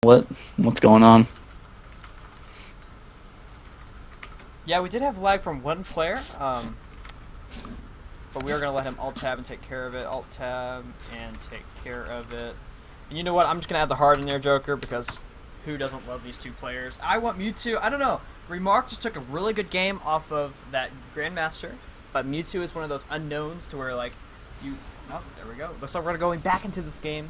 What's going on? Yeah, we did have lag from one player, but we are going to let him alt-tab and take care of it. Alt-tab and take care of it. And you know what? I'm just going to add the heart in there, Joker, because who doesn't love these two players? I want Mewtwo. I don't know. Remark just took a really good game off of that Grandmaster, but Mewtwo is one of those unknowns to where, like, you... Oh, there we go. Looks like we're going back into this game.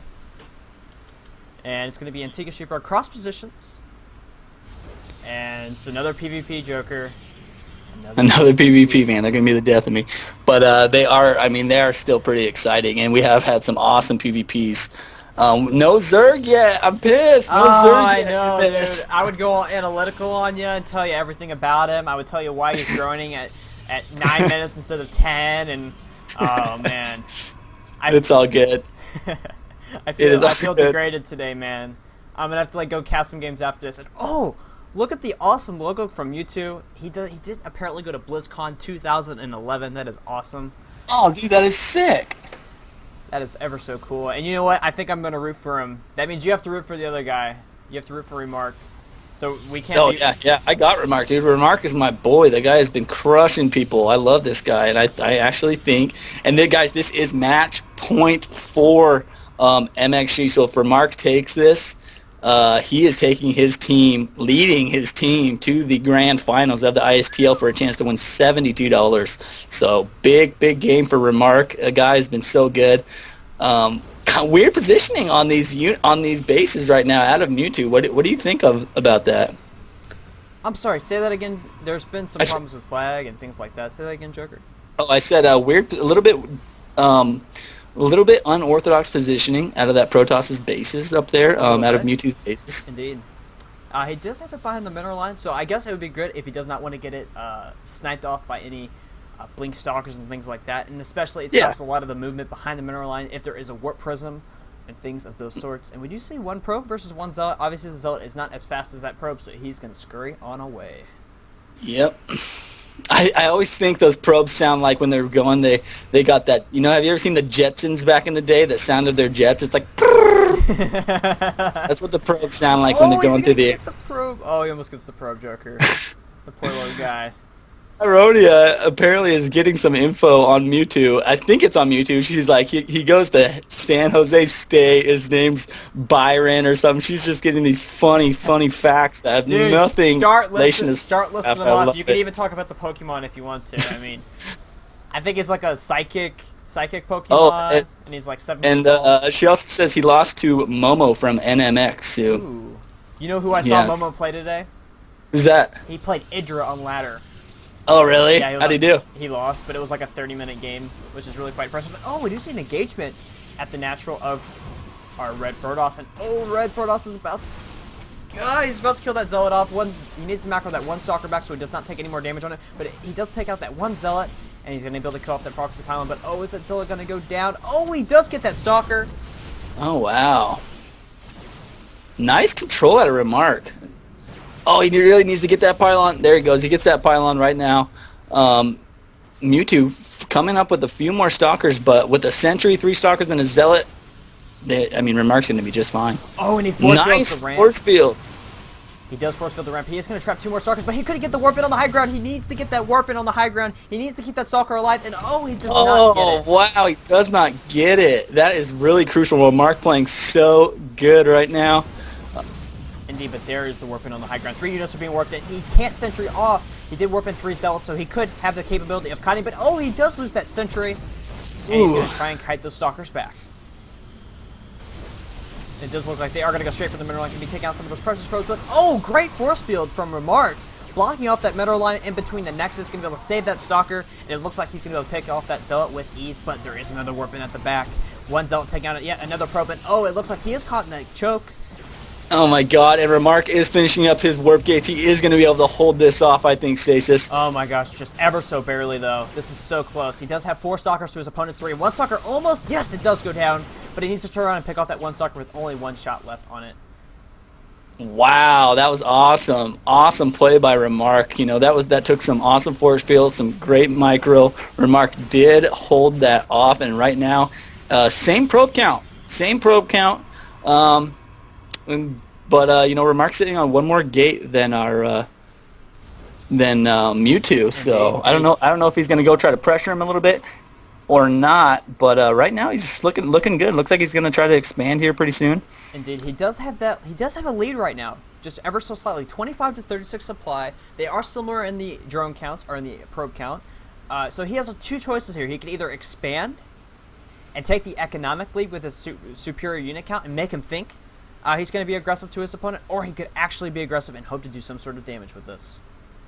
And it's going to be Antigua Sheepard cross positions. And it's another PvP, Joker. Another PvP, man. They're gonna be the death of me. But they are. I mean, they are still pretty exciting, and we have had some awesome PvPs. No Zerg yet. I'm pissed. No Zerg yet. I know, dude. I would go all analytical on you and tell you everything about him. I would tell you why he's groaning at 9 minutes instead of 10, and oh man, it's all good. I feel degraded today, man. I'm gonna have to go cast some games after this. And oh, look at the awesome logo from Mewtwo. He did apparently go to BlizzCon 2011. That is awesome. Oh, dude, that is sick. That is ever so cool. And you know what? I think I'm gonna root for him. That means you have to root for the other guy. You have to root for Remark. So we can't. Oh yeah. I got Remark, dude. Remark is my boy. The guy has been crushing people. I love this guy, and I actually think. And then guys, this is match point for MxG. So if Remark takes this, he is taking his team, leading his team to the grand finals of the ISTL for a chance to win $72. So big game for Remark. The guy has been so good. Kind of weird positioning on these bases right now out of Mewtwo. What do you think about that? I'm sorry. Say that again. There's been some problems with flag and things like that. Say that again, Joker. Oh, I said weird, a little bit unorthodox positioning out of that Protost's bases up there, out of Mewtwo's bases. Indeed. He does have it behind the mineral line, so I guess it would be good if he does not want to get it sniped off by any blink stalkers and things like that. And especially, it stops a lot of the movement behind the mineral line if there is a warp prism and things of those sorts. And we do see one probe versus one zealot. Obviously, the zealot is not as fast as that probe, so he's going to scurry on away. Yep. I always think those probes sound like when they're going, they got that, have you ever seen the Jetsons back in the day, the sound of their jets? It's like, that's what the probes sound like when they're going through the air. The probe. Oh, he almost gets the probe, Joker. The poor little guy. Ironia apparently is getting some info on Mewtwo. I think it's on Mewtwo. She's like, he goes to San Jose State. His name's Byron or something. She's just getting these funny facts that have nothing. Start listing them off. You can even talk about the Pokemon if you want to. I mean, I think it's like a psychic Pokemon, and he's like 7 years old. And she also says he lost to Momo from NMX too. Ooh. You know who I saw Momo play today? Who's that? He played Idra on ladder. Oh, really? Yeah, How'd he do? He lost, but it was like a 30-minute game, which is really quite impressive. Oh, we do see an engagement at the natural of our Red Protoss, and Red Protoss is about to... he's about to kill that Zealot off. He needs to macro that one Stalker back so he does not take any more damage on it, but he does take out that one Zealot, and he's going to be able to kill off that Proxy Pylon, but is that Zealot going to go down? Oh, he does get that Stalker! Oh, wow. Nice control out of Remark. Oh, he really needs to get that pylon. There he goes. He gets that pylon right now. Mewtwo coming up with a few more stalkers, but with a sentry, 3 stalkers, and a zealot, Remark's going to be just fine. Oh, and he force fields the ramp. Force field. He does force field the ramp. He is going to trap 2 more stalkers, but he couldn't get the warp in on the high ground. He needs to get that warp in on the high ground. He needs to keep that stalker alive, and he does not get it. Oh, wow, he does not get it. That is really crucial. Remark playing so good right now. Indeed, but there is the warp in on the high ground. 3 units are being warped in. He can't sentry off. He did warp in 3 zealots, so he could have the capability of kiting, but he does lose that sentry. And he's going to try and kite those stalkers back. It does look like they are going to go straight for the mineral line and be taking out some of those precious probes, but great force field from Remark. Blocking off that mineral line in between the Nexus, going to be able to save that stalker, and it looks like he's going to be able to pick off that zealot with ease, but there is another warp in at the back. One zealot taking out yet another probe, and it looks like he is caught in that choke. Oh my god, and Remark is finishing up his warp gates. He is going to be able to hold this off, I think, Stasis. Oh my gosh, just ever so barely, though. This is so close. He does have 4 stalkers to his opponent's 3. 1 stalker almost, yes, it does go down, but he needs to turn around and pick off that 1 stalker with only 1 shot left on it. Wow, that was awesome. Awesome play by Remark. That took some awesome force field, some great micro. Remark did hold that off, and right now, same probe count. And But you know, Remark's sitting on one more gate than our Mewtwo. So Indeed. I don't know if he's going to go try to pressure him a little bit or not. But right now he's just looking good. Looks like he's going to try to expand here pretty soon. Indeed, he does have that. He does have a lead right now, just ever so slightly, 25 to 36 supply. They are similar in the drone counts or in the probe count. So he has two choices here. He can either expand and take the economic lead with his superior unit count and make him think he's going to be aggressive to his opponent, or he could actually be aggressive and hope to do some sort of damage with this.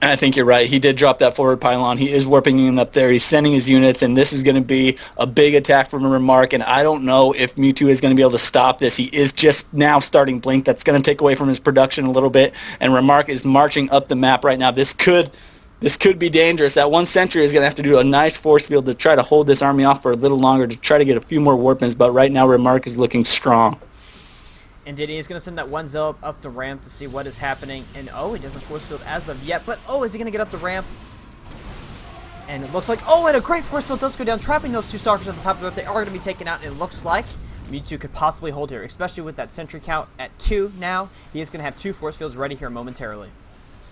And I think you're right. He did drop that forward pylon. He is warping in up there. He's sending his units, and this is going to be a big attack from Remark. And I don't know if Mewtwo is going to be able to stop this. He is just now starting Blink. That's going to take away from his production a little bit. And Remark is marching up the map right now. This could be dangerous. That one sentry is going to have to do a nice force field to try to hold this army off for a little longer to try to get a few more warp-ins. But right now, Remark is looking strong. And he's going to send that one Zealot up the ramp to see what is happening. And, oh, he doesn't force field as of yet. But, oh, is he going to get up the ramp? And it looks like, oh, and a great force field does go down, trapping those two Stalkers at the top of the ramp. They are going to be taken out. And it looks like Mewtwo could possibly hold here, especially with that sentry count at 2 now. He is going to have 2 force fields ready here momentarily.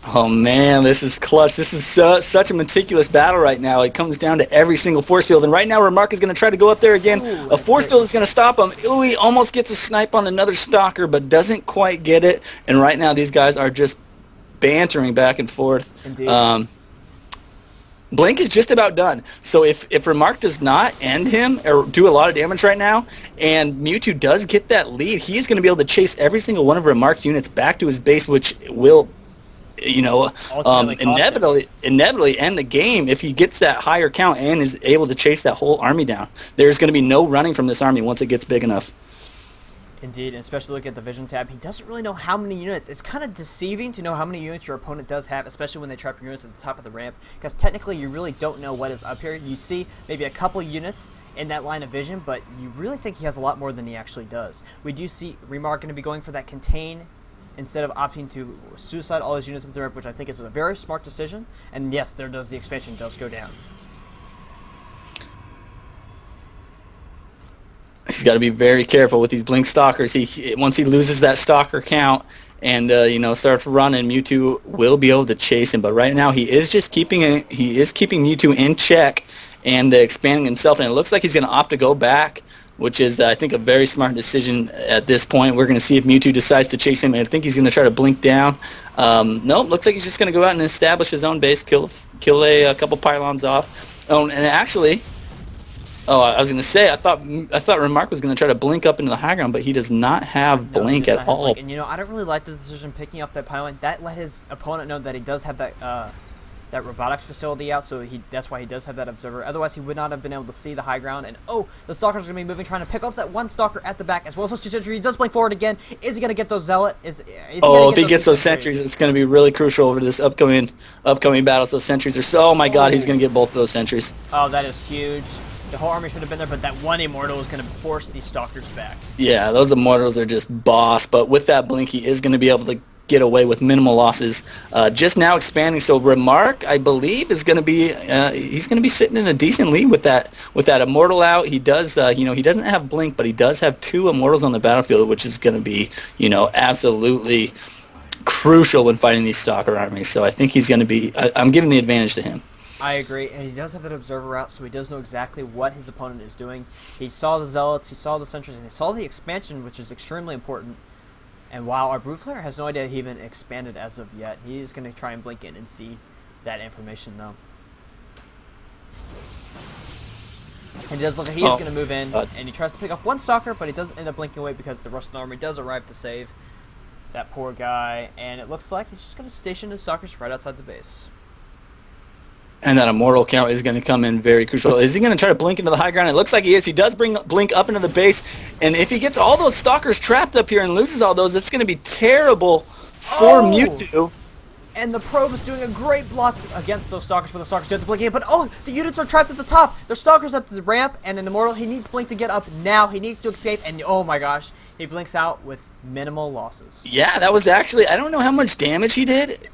Oh, man, this is clutch. This is such a meticulous battle right now. It comes down to every single force field. And right now, Remark is going to try to go up there again. Ooh, a force field is going to stop him. Ooh, he almost gets a snipe on another Stalker, but doesn't quite get it. And right now, these guys are just bantering back and forth. Indeed. Blink is just about done. So if Remark does not end him or do a lot of damage right now, and Mewtwo does get that lead, he's going to be able to chase every single one of Remark's units back to his base, which will, you know, inevitably end the game if he gets that higher count and is able to chase that whole army down. There's going to be no running from this army once it gets big enough. Indeed, and especially look at the vision tab. He doesn't really know how many units. It's kind of deceiving to know how many units your opponent does have, especially when they trap your units at the top of the ramp, because technically you really don't know what is up here. You see maybe a couple units in that line of vision, but you really think he has a lot more than he actually does. We do see Remark going to be going for that contain instead of opting to suicide all his units with the ramp, which I think is a very smart decision. And yes, there does the expansion does go down. He's got to be very careful with these Blink Stalkers. Once he loses that Stalker count and you know, starts running, Mewtwo will be able to chase him. But right now, he is keeping Mewtwo in check and expanding himself. And it looks like he's going to opt to go back, which is, I think, a very smart decision at this point. We're going to see if Mewtwo decides to chase him. And I think he's going to try to Blink down. Nope, looks like he's just going to go out and establish his own base, kill a couple pylons off. Oh, and actually, I was going to say, I thought Remark was going to try to Blink up into the high ground, but he does not have Blink at all. And you know, I don't really like the decision picking off that pylon. That let his opponent know that he does have that robotics facility out, so that's why he does have that observer. Otherwise, he would not have been able to see the high ground. And oh, the Stalkers are going to be moving, trying to pick off that one Stalker at the back, as well as those 2 sentries. He does Blink forward again. Is he going to get those Zealot? If he gets those sentries, it's going to be really crucial over this upcoming battles. Those sentries are so. Oh my God, he's going to get both of those sentries. Oh, that is huge. The whole army should have been there, but that one Immortal is going to force these Stalkers back. Yeah, those Immortals are just boss, but with that Blink, he is going to be able to get away with minimal losses. Just now expanding, so Remark, I believe, is going to be he's going to be sitting in a decent lead with that Immortal out. He does, you know, he doesn't have Blink, but he does have 2 Immortals on the battlefield, which is going to be, you know, absolutely crucial when fighting these Stalker armies. So I think he's going to be. I'm giving the advantage to him. I agree, and he does have that observer out, so he does know exactly what his opponent is doing. He saw the Zealots, he saw the sentries, and he saw the expansion, which is extremely important. And while our Brute player has no idea he even expanded as of yet, he is going to try and Blink in and see that information, though. And he does look like he is going to move in, and he tries to pick off one Stalker, but he does end up blinking away because the rest of the army does arrive to save that poor guy. And it looks like he's just going to station his Stalkers right outside the base. And that Immortal count is going to come in very crucial. Is he going to try to Blink into the high ground? It looks like he is. He does bring Blink up into the base. And if he gets all those Stalkers trapped up here and loses all those, it's going to be terrible for Mewtwo. And the probe is doing a great block against those Stalkers, but the Stalkers do have to Blink in. But oh, the units are trapped at the top. There's Stalkers at the ramp, and an Immortal. He needs Blink to get up now. He needs to escape, and oh my gosh, he blinks out with minimal losses. Yeah, that was actually, I don't know how much damage he did.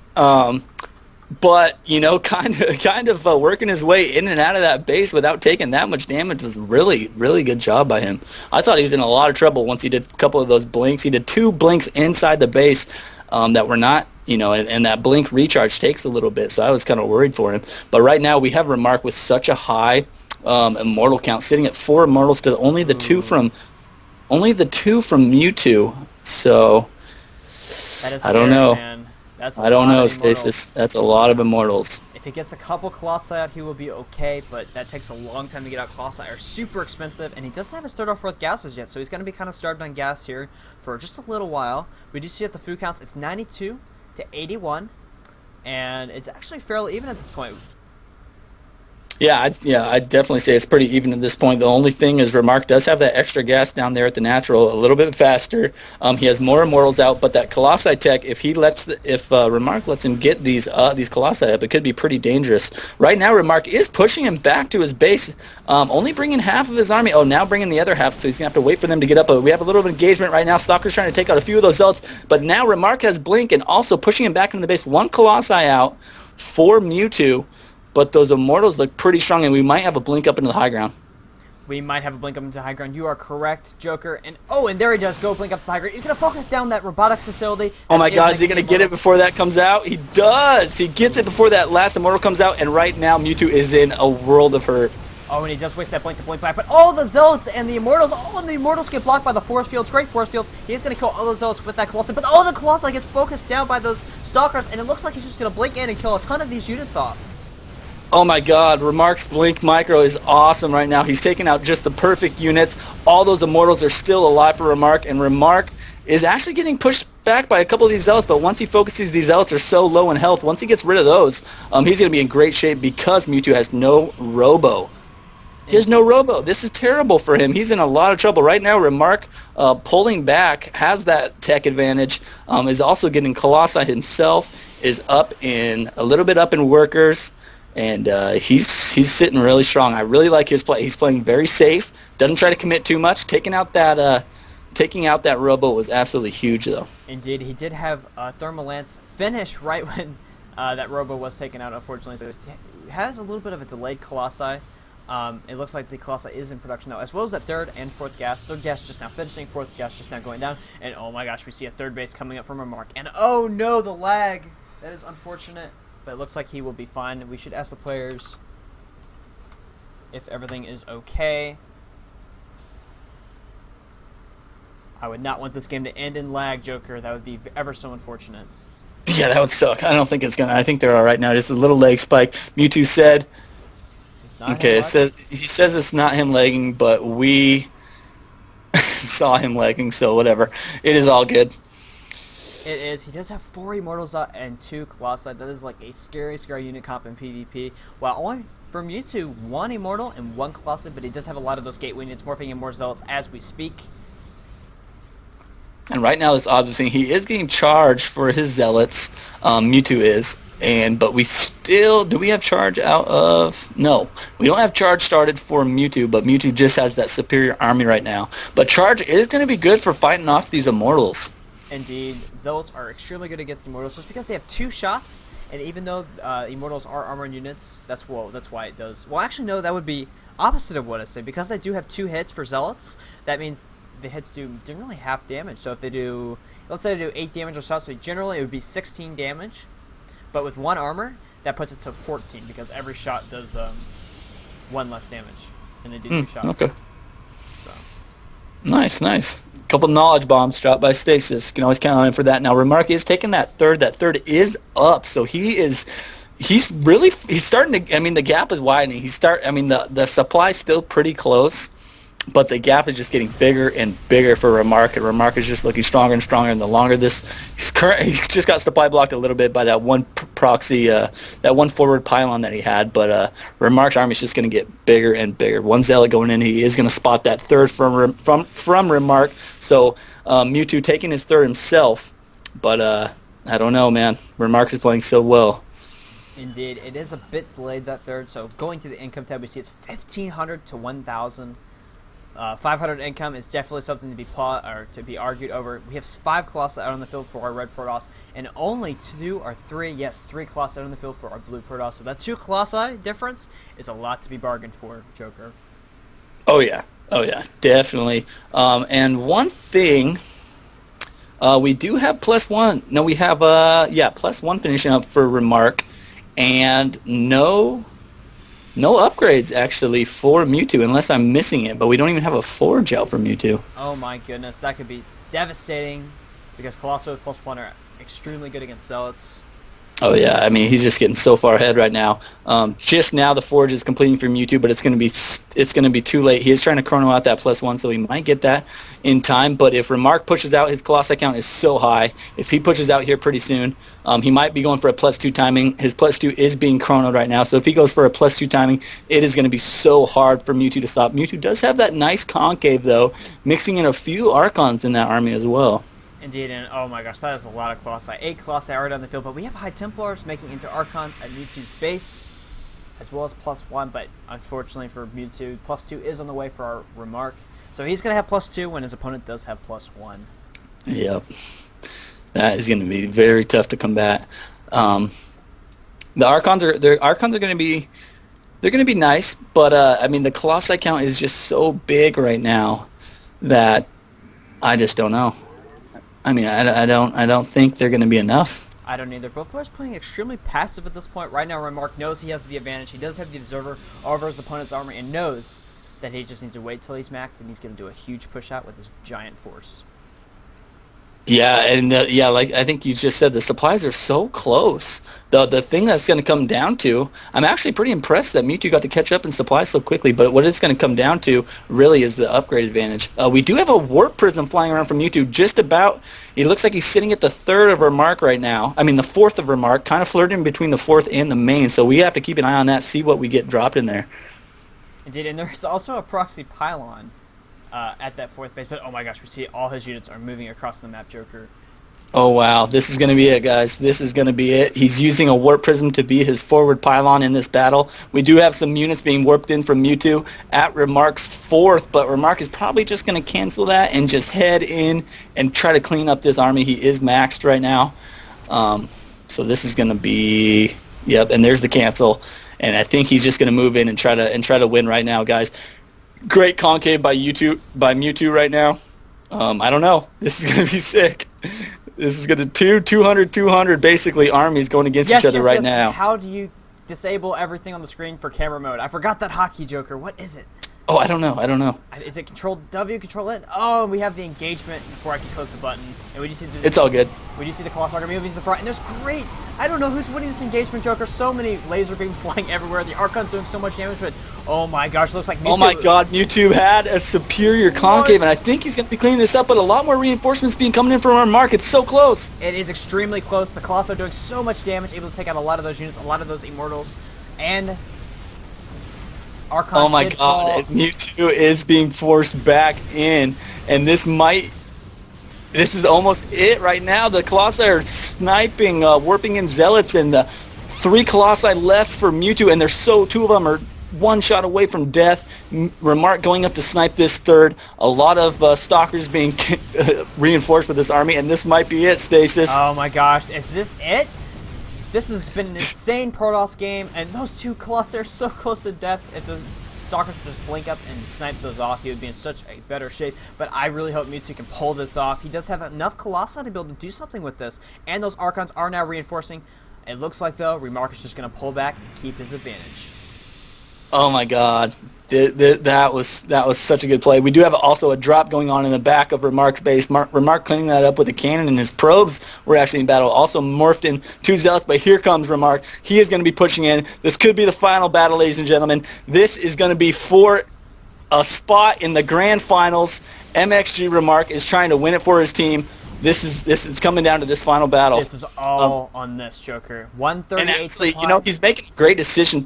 but you know, kind of working his way in and out of that base without taking that much damage was really good job by him. I thought he was in a lot of trouble once he did a couple of those blinks. He did 2 blinks inside the base that were not, you know, and that blink recharge takes a little bit, so I was kind of worried for him. But right now we have Remark with such a high immortal count, sitting at 4 immortals to only the 2 from Mewtwo. So That is I don't scary, know. man. That's a I don't lot know, of immortals. Stasis. That's a lot of immortals. If he gets a couple Colossi out, he will be okay, but that takes a long time to get out. Colossi are super expensive, and he doesn't have his third or fourth gases yet, so he's going to be kind of starved on gas here for just a little while. We do see at the food counts, it's 92 to 81, and it's actually fairly even at this point. I'd definitely say it's pretty even at this point. The only thing is Remark does have that extra gas down there at the natural, a little bit faster. He has more immortals out, but that Colossi tech, if Remark lets him get these Colossi up, it could be pretty dangerous. Right now, Remark is pushing him back to his base, only bringing half of his army. Oh, now bringing the other half, so he's gonna have to wait for them to get up. But we have a little bit of engagement right now. Stalker's trying to take out a few of those zealots, but now Remark has Blink and also pushing him back into the base. 1 Colossi out for Mewtwo. But those immortals look pretty strong, and we might have a blink up into the high ground. We might have a blink up into high ground. You are correct, Joker. And there he does go blink up to the high ground. He's going to focus down that robotics facility. Oh my god, is he going to get it before that comes out? He does! He gets it before that last immortal comes out, and right now Mewtwo is in a world of hurt. Oh, and he does waste that blink to blink back. But all the zealots and the immortals get blocked by the force fields. Great force fields. He is going to kill all those zealots with that Colossus. But all the Colossi gets focused down by those stalkers, and it looks like he's just going to blink in and kill a ton of these units off. Oh my god, Remark's Blink Micro is awesome right now. He's taking out just the perfect units. All those immortals are still alive for Remark, and Remark is actually getting pushed back by a couple of these zealots, but once he focuses, these zealots are so low in health. Once he gets rid of those, he's going to be in great shape because Mewtwo has no Robo. He has no Robo. This is terrible for him. He's in a lot of trouble. Right now, Remark pulling back has that tech advantage, is also getting Colossi himself, is up in a little bit up in workers. And he's sitting really strong. I really like his play. He's playing very safe. Doesn't try to commit too much. Taking out that Robo was absolutely huge, though. Indeed, he did have Thermal Lance finish right when that Robo was taken out, unfortunately. So he has a little bit of a delayed Colossi. It looks like the Colossi is in production now, as well as that third and fourth gas. Third gas just now finishing, fourth gas just now going down. And oh my gosh, we see a third base coming up from Remark. And oh no, the lag. That is unfortunate. But it looks like he will be fine. We should ask the players if everything is okay. I would not want this game to end in lag, Joker. That would be ever so unfortunate. Yeah, that would suck. I don't think it's gonna. I think they're all right now. Just a little leg spike. Mewtwo said. Okay, he says it's not him lagging, but we saw him lagging, so whatever. It is all good. It is. He does have 4 Immortals out and 2 Colossi. That is like a scary unit comp in PvP. While only for Mewtwo, 1 Immortal and 1 Colossi, but he does have a lot of those gateway units morphing in more Zealots as we speak. And right now, this obviously he is getting charged for his Zealots. Mewtwo is. But we still, do we have charge out of? No, we don't have charge started for Mewtwo, but Mewtwo just has that superior army right now. But charge is going to be good for fighting off these Immortals. Indeed, Zealots are extremely good against Immortals just because they have 2 shots, and even though Immortals are armored units, that's why it does. Well, actually, no, that would be opposite of what I say. Because they do have 2 hits for Zealots, that means the hits do generally half damage. So if they do, let's say they do 8 damage or so, so generally it would be 16 damage. But with 1 armor, that puts it to 14 because every shot does 1 less damage, and they do 2 shots. Okay. So. Nice. Couple knowledge bombs dropped by Stasis. Can always count on him for that. Now Remark is taking that third. That third is up, so he's starting to. I mean, the gap is widening. The supply's still pretty close, but the gap is just getting bigger and bigger for Remark, and Remark is just looking stronger and stronger. And the longer he's just got supply blocked a little bit by that one proxy, that one forward pylon that he had. But Remark's army is just going to get bigger and bigger. 1 Zealot going in, he is going to spot that third from Remark. So Mewtwo taking his third himself, but I don't know, man. Remark is playing so well. Indeed, it is a bit delayed, that third. So going to the income tab, we see it's 1,500 to 1,000. 500 income is definitely something to be argued over. We have 5 Colossi out on the field for our red Protoss, and only 2 or 3, yes, 3 Colossi out on the field for our blue Protoss. So that 2 Colossi difference is a lot to be bargained for, Joker. Oh yeah, definitely. And one thing, we do have +1. No, we have +1 finishing up for Remark, and no upgrades actually for Mewtwo, unless I'm missing it. But we don't even have a Forge out for Mewtwo. Oh my goodness, that could be devastating because Colossi with +1 are extremely good against Zealots. Oh yeah, I mean he's just getting so far ahead right now. Just now the Forge is completing for Mewtwo, but it's gonna be too late. He is trying to chrono out that +1, so he might get that in time. But if Remark pushes out, his Colossi count is so high. If he pushes out here pretty soon, he might be going for a +2 timing. His +2 is being chronoed right now, so if he goes for a +2 timing, it is going to be so hard for Mewtwo to stop. Mewtwo does have that nice concave though, mixing in a few Archons in that army as well. Indeed, and oh my gosh, that is a lot of Colossi. 8 Colossi already on the field, but we have High Templars making into Archons at Mewtwo's base, as well as +1, but unfortunately for Mewtwo, +2 is on the way for our Remark. So he's going to have +2 when his opponent does have +1. Yep. That is going to be very tough to combat. The Archons are going to be nice, but I mean the Colossi count is just so big right now that I just don't know. I mean, I don't think they're going to be enough. I don't either. Both players playing extremely passive at this point. Right now, Remark knows he has the advantage. He does have the Observer over his opponent's army and knows that he just needs to wait till he's maxed, and he's going to do a huge push out with his giant force. Yeah, and like I think you just said, the supplies are so close. The thing that's going to come down to, I'm actually pretty impressed that Mewtwo got to catch up in supplies so quickly, but what it's going to come down to really is the upgrade advantage. We do have a Warp Prism flying around from Mewtwo just about. It looks like he's sitting at the 3rd of Remark right now. I mean the 4th of Remark, kind of flirting between the 4th and the main, so we have to keep an eye on that, see what we get dropped in there. Indeed, and there's also a Proxy Pylon at that 4th base, but oh my gosh, we see all his units are moving across the map, Joker. Oh wow, this is going to be it, guys. This is going to be it. He's using a Warp Prism to be his forward pylon in this battle. We do have some units being warped in from Mewtwo at Remark's 4th, but Remark is probably just going to cancel that and just head in and try to clean up this army. He is maxed right now. So this is going to be, yep, and there's the cancel. And I think he's just going to move in and try to win right now, guys. Great concave by Mewtwo right now. I don't know. This is going to be sick. This is going to 200 basically armies going against each other right now. How do you disable everything on the screen for camera mode? I forgot that hotkey, Joker. What is it? Oh, I don't know. Is it Control W, Control N? Oh, we have the engagement before I can click the button. And we just see it's all good. We just see the Colossi moving to the front, and it's great. I don't know who's winning this engagement, Joker. So many laser beams flying everywhere. The Archon's doing so much damage, but oh my gosh, looks like Mewtwo. Oh my god, Mewtwo had a superior concave, and I think he's going to be cleaning this up, but a lot more reinforcements being coming in from our mark. It's so close. It is extremely close. The Colossi are doing so much damage, able to take out a lot of those units, a lot of those Immortals, and Archons. Oh my god, Mewtwo is being forced back in, and this is almost it right now. The Colossi are sniping, warping in Zealots, and the 3 Colossi left for Mewtwo, and two of them are one shot away from death. Remark going up to snipe this 3rd. A lot of Stalkers being reinforced with this army, and this might be it, Stasis. Oh my gosh, is this it? This has been an insane Protoss game, and those 2 Colossi are so close to death. If the Stalkers would just blink up and snipe those off, he would be in such a better shape. But I really hope Mewtwo can pull this off. He does have enough Colossi to be able to do something with this, and those Archons are now reinforcing. It looks like, though, Remark is just going to pull back and keep his advantage. Oh my god. That was such a good play. We do have also a drop going on in the back of Remark's base. Remark cleaning that up with a cannon, and his probes were actually in battle. Also morphed in 2 Zealots, but here comes Remark. He is going to be pushing in. This could be the final battle, ladies and gentlemen. This is going to be for a spot in the grand finals. MxG Remark is trying to win it for his team. This is coming down to this final battle. This is all on this, Joker. 138. And actually, he's making a great decision.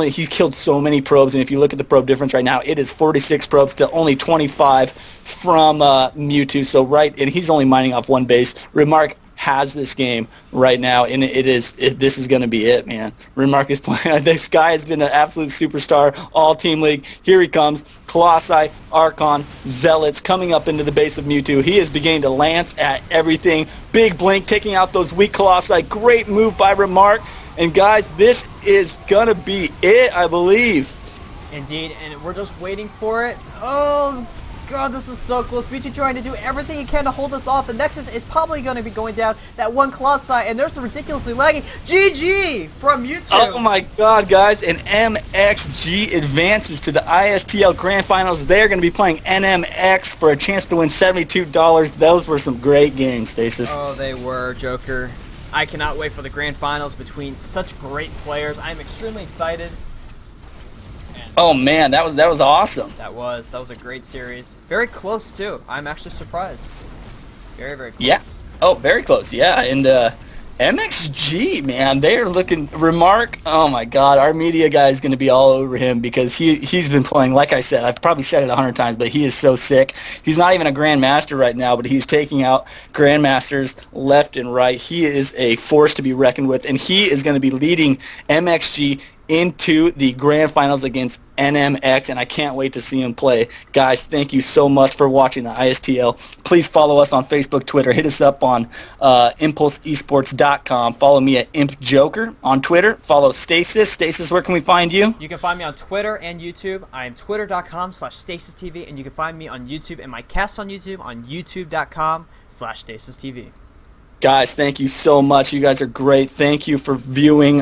He's killed so many probes, and if you look at the probe difference right now, it is 46 probes to only 25 from Mewtwo. So and he's only mining off 1 base. Remark has this game right now, and this is going to be it, man. Remark is playing. This guy has been an absolute superstar, all team league. Here he comes. Colossi, Archon, Zealots coming up into the base of Mewtwo. He is beginning to lance at everything. Big blink, taking out those weak Colossi. Great move by Remark. And guys, this is going to be it, I believe. Indeed, and we're just waiting for it. Oh, God, this is so close. Mewtwo trying to do everything he can to hold us off. The Nexus is probably going to be going down. That one Colossi, and there's the ridiculously lagging GG from Mewtwo. Oh my God, guys, and MxG advances to the ISTL Grand Finals. They're going to be playing NMX for a chance to win $72. Those were some great games, Stasis. Oh, they were, Joker. I cannot wait for the Grand Finals between such great players. I'm extremely excited. Oh man, that was awesome. That was a great series. Very close too. I'm actually surprised. Very, very close. Yeah. Oh, very close. Yeah, and MxG, man, they're looking. Remark. Oh my God, our media guy is going to be all over him because he's been playing. Like I said, I've probably said it 100 times, but he is so sick. He's not even a grandmaster right now, but he's taking out grandmasters left and right. He is a force to be reckoned with, and he is going to be leading MxG into the grand finals against NMX, and I can't wait to see him play. Guys, thank you so much for watching the ISTL. Please follow us on Facebook, Twitter. Hit us up on impulseesports.com. Follow me at ImpJoker on Twitter. Follow Stasis. Stasis, where can we find you? You can find me on Twitter and YouTube. I am twitter.com/StasisTV, and you can find me on YouTube and my casts on YouTube on youtube.com/StasisTV. Guys, thank you so much. You guys are great. Thank you for viewing.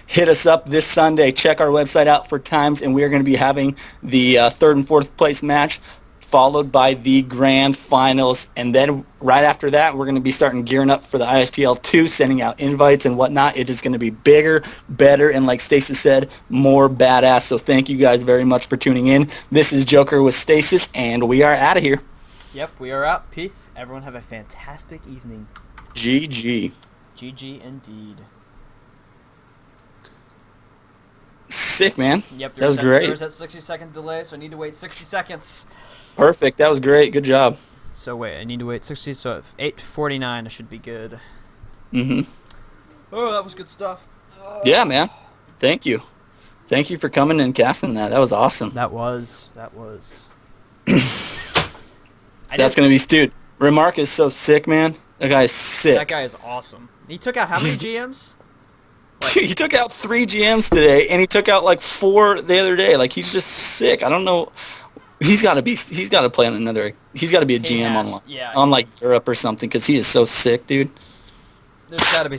Hit us up this Sunday. Check our website out for times, and we are going to be having the third and fourth place match, followed by the grand finals. And then right after that, we're going to be starting gearing up for the ISTL 2, sending out invites and whatnot. It is going to be bigger, better, and like Stasis said, more badass. So thank you guys very much for tuning in. This is Joker with Stasis, and we are out of here. Yep, we are out. Peace. Everyone have a fantastic evening. GG. GG indeed. Sick, man. Yep, that was great. There was that 60-second delay, so I need to wait 60 seconds. Perfect. That was great. Good job. So wait, I need to wait 60, so at 8:49 I should be good. Mm-hmm. Oh, that was good stuff. Yeah, man. Thank you. Thank you for coming and casting that. That was awesome. That was. That's going to be Stu. Remark is so sick, man. That guy is sick. That guy is awesome. He took out how many GMs? Dude, he took out 3 GMs today, and he took out like 4 the other day. Like, he's just sick. I don't know. He's got to play on another. He's got to be a GM on like Europe or something because he is so sick, dude. There's got to be